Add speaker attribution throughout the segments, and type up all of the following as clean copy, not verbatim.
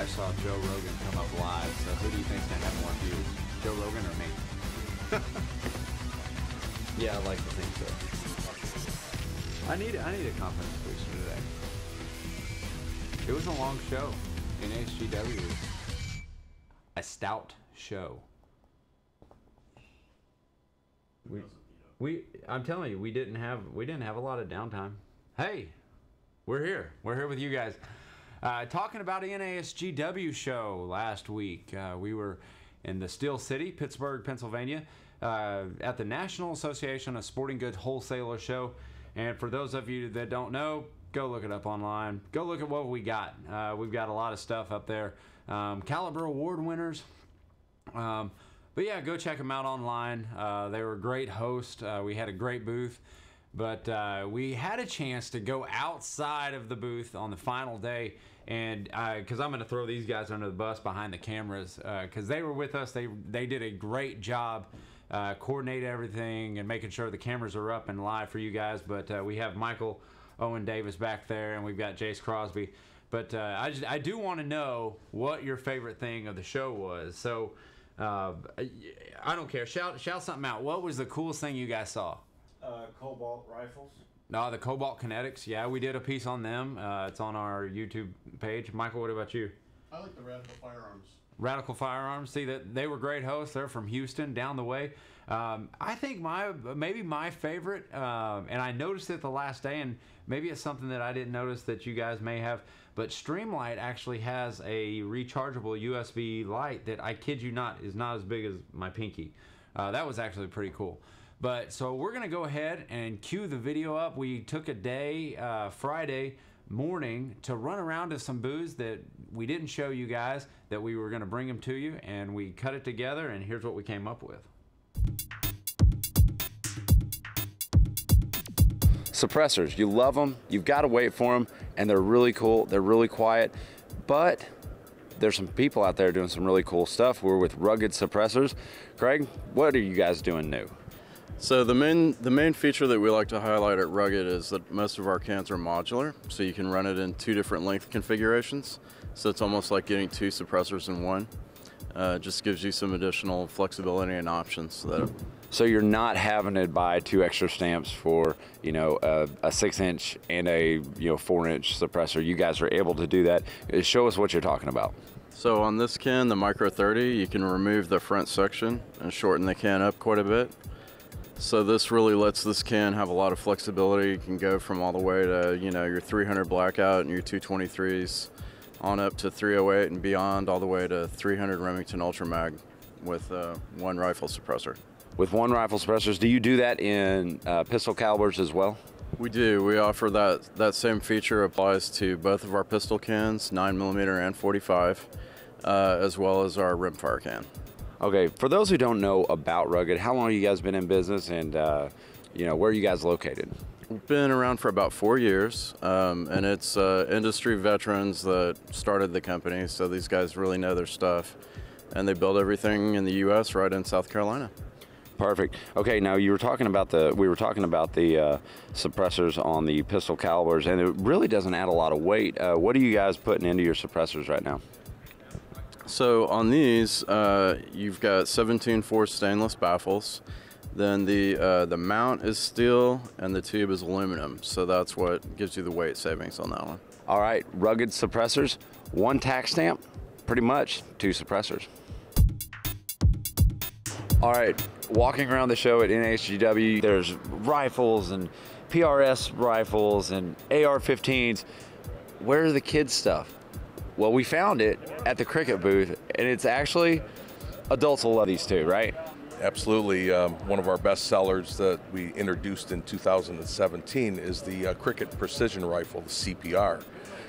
Speaker 1: I saw Joe Rogan come up live, so who do you think's gonna have more views? Joe Rogan or me?
Speaker 2: Yeah, I like to think so.
Speaker 1: I need a confidence booster today. It was a long show. NASGW was a stout show. I'm telling you, we didn't have a lot of downtime. Hey, we're here with you guys. Talking about a NASGW show last week. We were in the Steel City, Pittsburgh, Pennsylvania, at the National Association of Sporting Goods Wholesalers show. And for those of you that don't know, go look it up online. Go look at what we got. We've got a lot of stuff up there. Caliber Award winners. But yeah, go check them out online. They were a great host. We had a great booth. But we had a chance to go outside of the booth on the final day. And because I'm going to throw these guys under the bus behind the cameras, because they were with us. They did a great job coordinating everything and making sure the cameras are up and live for you guys. But we have Michael Owen Davis back there, and we've got Jace Crosby. But I do want to know what your favorite thing of the show was. So I don't care. Shout something out. What was the coolest thing you guys saw?
Speaker 3: Cobalt rifles.
Speaker 1: No, the Cobalt Kinetics. Yeah, we did a piece on them. It's on our YouTube page. Michael, what about you?
Speaker 3: I like the Radical Firearms.
Speaker 1: Radical Firearms. See, that they were great hosts. They're from Houston, down the way. I think maybe my favorite, and I noticed it the last day, and maybe it's something that I didn't notice that you guys may have, but Streamlight actually has a rechargeable USB light that, I kid you not, is not as big as my pinky. That was actually pretty cool. But so we're going to go ahead and cue the video up. We took a day, Friday morning, to run around to some booths that we didn't show you guys, that we were going to bring them to you, and we cut it together, and here's what we came up with.
Speaker 2: Suppressors, you love them, you've got to wait for them, and they're really cool, they're really quiet, but there's some people out there doing some really cool stuff. We're with Rugged Suppressors. Craig, what are you guys doing new?
Speaker 4: So the main feature that we like to highlight at Rugged is that most of our cans are modular, so you can run it in 2 different length configurations. So it's almost like getting 2 suppressors in one. Just gives you some additional flexibility and options.
Speaker 2: So you're not having to buy 2 extra stamps for, you know, a 6-inch and a 4-inch suppressor. You guys are able to do that. Show us what you're talking about.
Speaker 4: So on this can, the Micro 30, you can remove the front section and shorten the can up quite a bit. So this really lets this can have a lot of flexibility. You can go from all the way to, your 300 blackout and your 223s on up to 308 and beyond, all the way to 300 Remington Ultra Mag with 1 rifle suppressor.
Speaker 2: With 1 rifle suppressors, do you do that in pistol calibers as well?
Speaker 4: We do. We offer that same feature applies to both of our pistol cans, 9mm and 45, as well as our rimfire can.
Speaker 2: Okay, for those who don't know about Rugged, how long have you guys been in business, and where are you guys located?
Speaker 4: We've been around for about 4 years, and it's industry veterans that started the company, so these guys really know their stuff, and they build everything in the U.S. right in South Carolina.
Speaker 2: Perfect. Okay, now we were talking about the suppressors on the pistol calibers, and it really doesn't add a lot of weight. What are you guys putting into your suppressors right now?
Speaker 4: So on these, you've got 17-4 stainless baffles. Then the mount is steel and the tube is aluminum. So that's what gives you the weight savings on that one.
Speaker 2: All right, Rugged Suppressors, 1 tax stamp, pretty much 2 suppressors. All right, walking around the show at NASGW, there's rifles and PRS rifles and AR-15s. Where's the kids' stuff? Well, we found it at the Crickett booth, and it's actually, adults will love these too, right?
Speaker 5: Absolutely. One of our best sellers that we introduced in 2017 is the Crickett Precision Rifle, the CPR.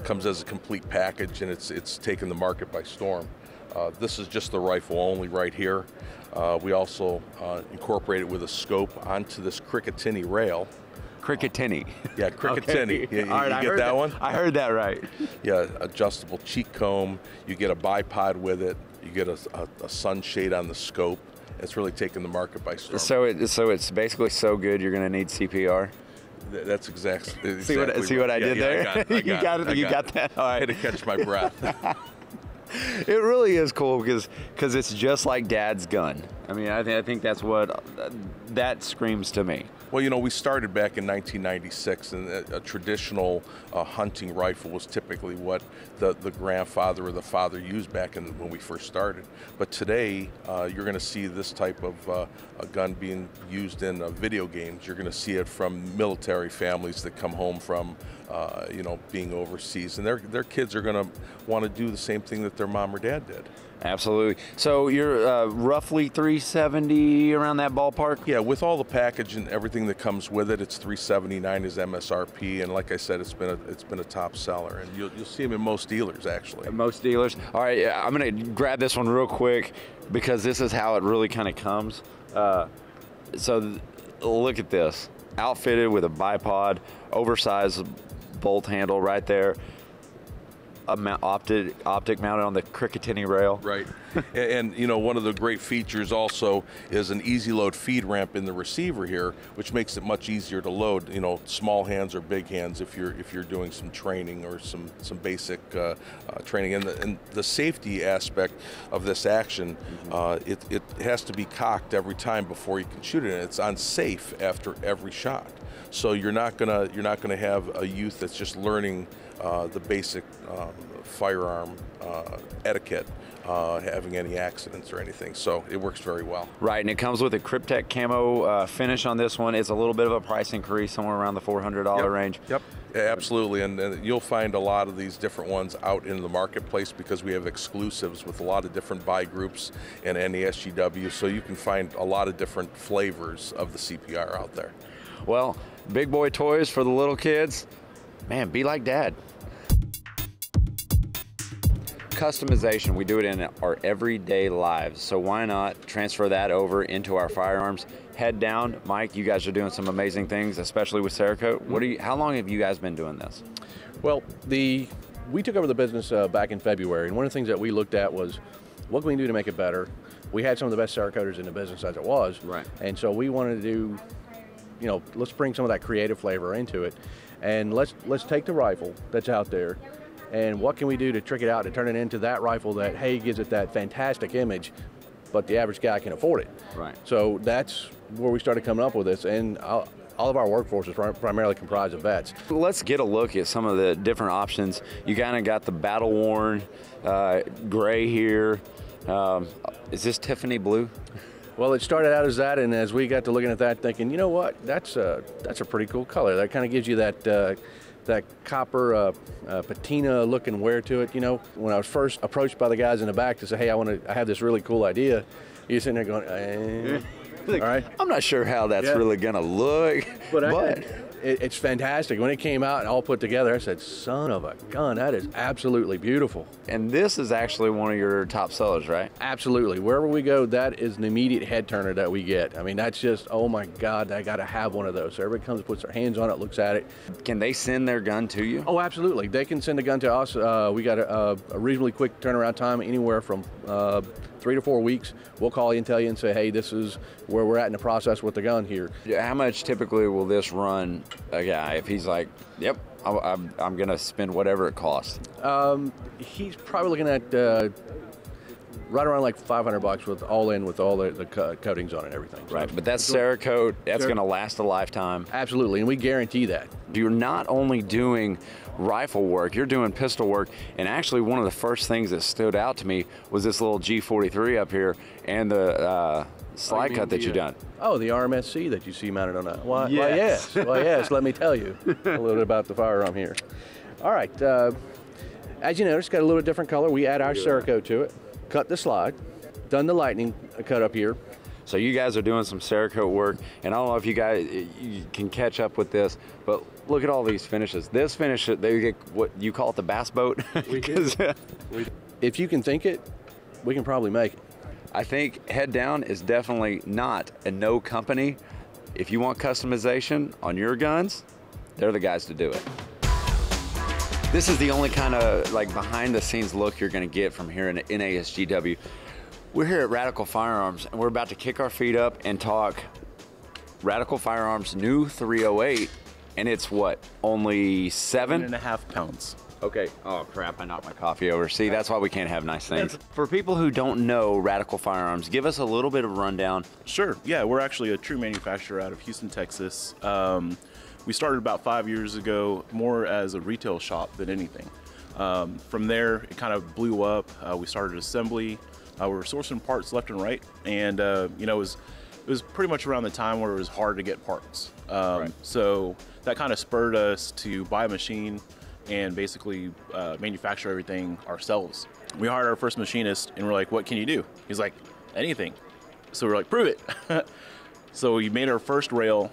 Speaker 5: Comes as a complete package, and it's taken the market by storm. This is just the rifle only right here. We also incorporated with a scope onto this Crickett rail.
Speaker 2: Crickett-tinny.
Speaker 5: Yeah, Crickett-tinny.
Speaker 2: Okay.
Speaker 5: You get that one?
Speaker 2: I heard that right.
Speaker 5: Yeah, adjustable cheek comb. You get a bipod with it. You get a sunshade on the scope. It's really taken the market by storm.
Speaker 2: So it's basically so good you're going to need CPR?
Speaker 5: That's exactly
Speaker 2: see what I did there?
Speaker 5: I got
Speaker 2: You got that? All right.
Speaker 5: I had to catch my breath.
Speaker 2: It really is cool because it's just like Dad's gun. I mean, I think that's what that screams to me.
Speaker 5: Well, you know, we started back in 1996, and a traditional hunting rifle was typically what the grandfather or the father used back when we first started. But today, you're going to see this type of a gun being used in video games. You're going to see it from military families that come home from, you know, being overseas, and their kids are going to want to do the same thing that their mom or dad did.
Speaker 2: Absolutely. So you're roughly 370 around that ballpark?
Speaker 5: Yeah, with all the package and everything that comes with it, it's 379 is MSRP, and like I said, it's been a top seller, and you'll see them in most dealers actually.
Speaker 2: Most dealers. All right, I'm gonna grab this one real quick because this is how it really kind of comes. So look at this, outfitted with a bipod, oversized bolt handle right there. Optic mounted on the Crickett rail.
Speaker 5: Right. And you know, one of the great features also is an easy load feed ramp in the receiver here, which makes it much easier to load, you know, small hands or big hands if you're doing some training or some basic training. And the safety aspect of this action, it has to be cocked every time before you can shoot it, and it's unsafe after every shot. So you're not gonna have a youth that's just learning the basic firearm etiquette, having any accidents or anything. So it works very well.
Speaker 2: Right, and it comes with a Cryptek camo finish on this one. It's a little bit of a price increase, somewhere around the $400 range.
Speaker 5: Yep, absolutely, and you'll find a lot of these different ones out in the marketplace because we have exclusives with a lot of different buy groups and NASGW, so you can find a lot of different flavors of the CPR out there.
Speaker 2: Well, big boy toys for the little kids. Man, be like Dad. Customization, we do it in our everyday lives, so why not transfer that over into our firearms? Head Down, Mike, you guys are doing some amazing things, especially with Cerakote. How long have you guys been doing this?
Speaker 6: Well, we took over the business back in February, and one of the things that we looked at was what can we do to make it better. We had some of the best Cerakoters in the business as it was,
Speaker 2: right?
Speaker 6: And so we wanted to do, you know, let's bring some of that creative flavor into it, and let's take the rifle that's out there, and what can we do to trick it out to turn it into that rifle that, hey, gives it that fantastic image, but the average guy can afford it.
Speaker 2: Right.
Speaker 6: So that's where we started coming up with this, and all of our workforce is primarily comprised of vets.
Speaker 2: Let's get a look at some of the different options. You kind of got the battle-worn gray here. Is this Tiffany blue?
Speaker 6: Well, it started out as that, and as we got to looking at that, thinking, you know what, that's a pretty cool color. That kind of gives you that copper patina looking wear to it. You know, when I was first approached by the guys in the back to say, hey, I have this really cool idea, you're sitting there going,
Speaker 2: All right. I'm not sure how that's really gonna look, but
Speaker 6: it's fantastic. When it came out and all put together, I said, son of a gun, that is absolutely beautiful.
Speaker 2: And this is actually one of your top sellers, right?
Speaker 6: Absolutely. Wherever we go, that is an immediate head turner that we get. I mean, that's just, oh my God, I got to have one of those. So everybody comes, puts their hands on it, looks at it.
Speaker 2: Can they send their gun to you?
Speaker 6: Oh, absolutely. They can send a gun to us. We got a reasonably quick turnaround time, anywhere from 3 to 4 weeks. We'll call you and tell you and say, hey, this is where we're at in the process with the gun here.
Speaker 2: How much typically will this run a guy if he's like, yep, I'm going to spend whatever it costs?
Speaker 6: He's probably looking at right around like $500 with all the coatings on it and everything.
Speaker 2: Right, but that's Cerakote. That's going to last a lifetime.
Speaker 6: Absolutely, and we guarantee that.
Speaker 2: You're not only doing rifle work, you're doing pistol work, and actually one of the first things that stood out to me was this little G43 up here and the slide cut that you've done.
Speaker 6: Oh, the RMSC that you see mounted on that. Why,
Speaker 2: yes.
Speaker 6: Why, yes, let me tell you a little bit about the firearm here. All right, as you notice, it's got a little different color. We add our Cerakote to it, cut the slide, done the lightning cut up here.
Speaker 2: So you guys are doing some Cerakote work, and I don't know if you can catch up with this, but look at all these finishes. This finish, they get what you call it, the bass boat.
Speaker 6: We do. If you can think it, we can probably make it.
Speaker 2: I think Head Down is definitely not a no company. If you want customization on your guns, they're the guys to do it. This is the only kind of like behind the scenes look you're gonna get from here in NASGW. We're here at Radical Firearms, and we're about to kick our feet up and talk Radical Firearms new 308, and it's what, only 7.5
Speaker 7: pounds.
Speaker 2: Okay. Oh, crap. I knocked my coffee over. See, that's why we can't have nice things. For people who don't know Radical Firearms, give us a little bit of a rundown.
Speaker 7: Sure. Yeah, we're actually a true manufacturer out of Houston, Texas. We started about 5 years ago, more as a retail shop than anything. From there, it kind of blew up. We started assembly. We were sourcing parts left and right. And, you know, it was pretty much around the time where it was hard to get parts. So that kind of spurred us to buy a machine and basically manufacture everything ourselves. We hired our first machinist and we're like, what can you do? He's like, anything. So we're like, prove it. So we made our first rail.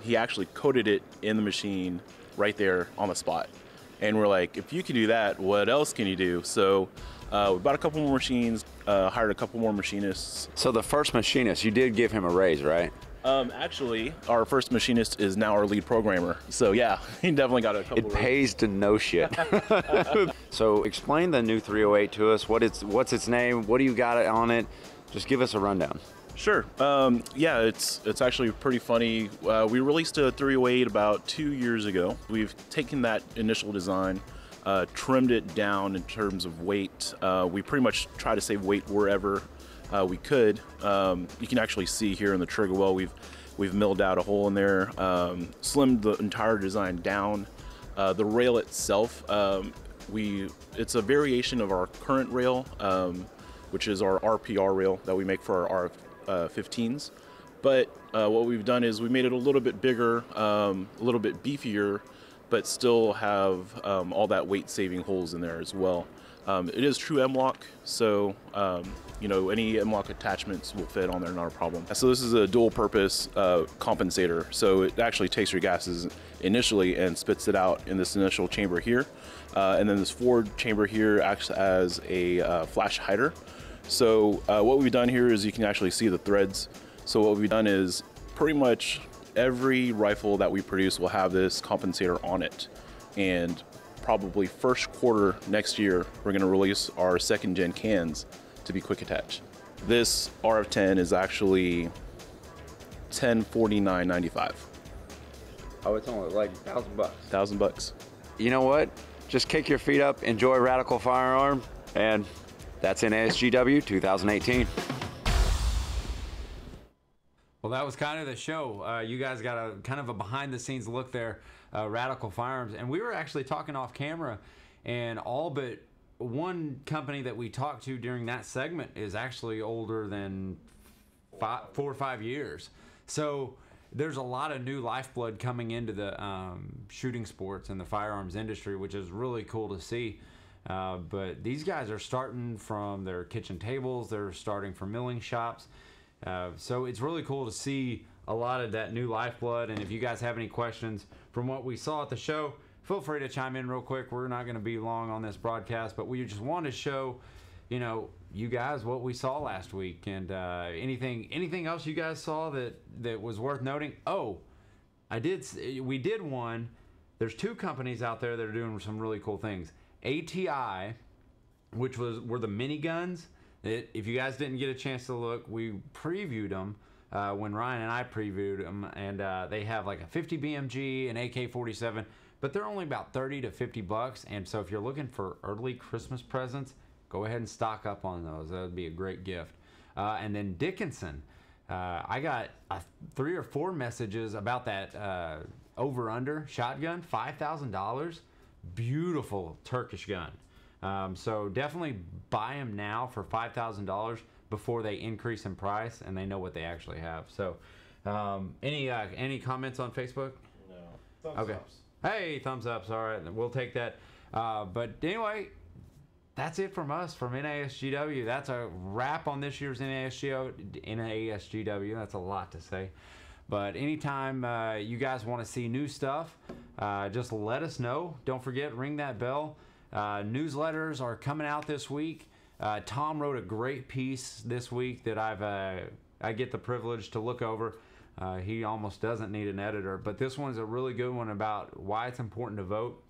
Speaker 7: He actually coated it in the machine right there on the spot. And we're like, if you can do that, what else can you do? So we bought a couple more machines, hired a couple more machinists.
Speaker 2: So the first machinist, you did give him a raise, right?
Speaker 7: Actually, our first machinist is now our lead programmer. So yeah, he definitely got a couple.
Speaker 2: It pays to know shit. So explain the new 308 to us. What's its name? What do you got on it? Just give us a rundown.
Speaker 7: Sure. Yeah, it's actually pretty funny. We released a 308 about 2 years ago. We've taken that initial design, trimmed it down in terms of weight. We pretty much try to save weight wherever we could. You can actually see here in the trigger well, we've milled out a hole in there, slimmed the entire design down. The rail itself, it's a variation of our current rail, which is our RPR rail that we make for our AR-15s. But what we've done is we made it a little bit bigger, a little bit beefier, but still have all that weight-saving holes in there as well. It is true M-LOK, so you know, any M-LOK attachments will fit on there, not a problem. So this is a dual-purpose compensator. So it actually takes your gases initially and spits it out in this initial chamber here. And then this forward chamber here acts as a flash hider. So what we've done here is you can actually see the threads. So what we've done is pretty much every rifle that we produce will have this compensator on it. And probably first quarter next year, we're going to release our second gen cans to be quick attach. This AR-10 is actually $1049.95.
Speaker 2: Oh, it's only like $1,000.
Speaker 7: $1,000.
Speaker 2: You know what? Just kick your feet up, enjoy Radical Firearm, and that's NASGW 2018.
Speaker 1: Well, that was kind of the show. You guys got a kind of a behind-the-scenes look there, Radical Firearms, and we were actually talking off camera, and all but one company that we talked to during that segment is actually older than 4 or 5 years. So there's a lot of new lifeblood coming into the shooting sports and the firearms industry, which is really cool to see. But these guys are starting from their kitchen tables. They're starting from milling shops. So it's really cool to see a lot of that new lifeblood. And if you guys have any questions from what we saw at the show, feel free to chime in real quick. We're not going to be long on this broadcast, but we just want to show, you know, you guys what we saw last week. And anything else you guys saw that was worth noting? Oh, we did one. There's 2 companies out there that are doing some really cool things. ATI, which were the miniguns. If you guys didn't get a chance to look, we previewed them when Ryan and I previewed them, and they have like a 50 BMG, an AK-47, but they're only about 30 to 50 bucks. And so if you're looking for early Christmas presents, go ahead and stock up on those. That would be a great gift. And then Dickinson, I got 3 or 4 messages about that over-under shotgun, $5,000. Beautiful Turkish gun. So definitely buy them now for $5,000 before they increase in price and they know what they actually have. So any comments on Facebook?
Speaker 3: No.
Speaker 1: Thumbs ups. Hey, thumbs ups. All right, we'll take that. But anyway, that's it from us from NASGW. That's a wrap on this year's NASGW. That's a lot to say. But anytime you guys want to see new stuff, just let us know. Don't forget, ring that bell. Newsletters are coming out this week. Tom wrote a great piece this week that I get the privilege to look over. He almost doesn't need an editor, but this one's a really good one about why it's important to vote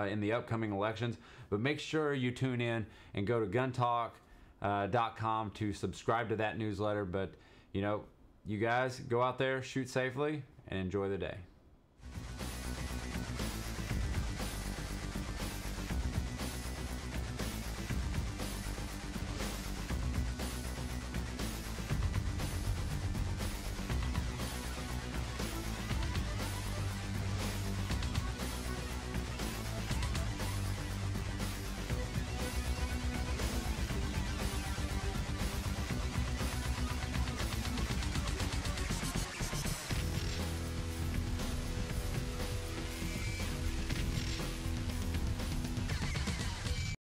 Speaker 1: in the upcoming elections. But make sure you tune in and go to guntalk.com to subscribe to that newsletter. But, you know, you guys go out there, shoot safely, and enjoy the day.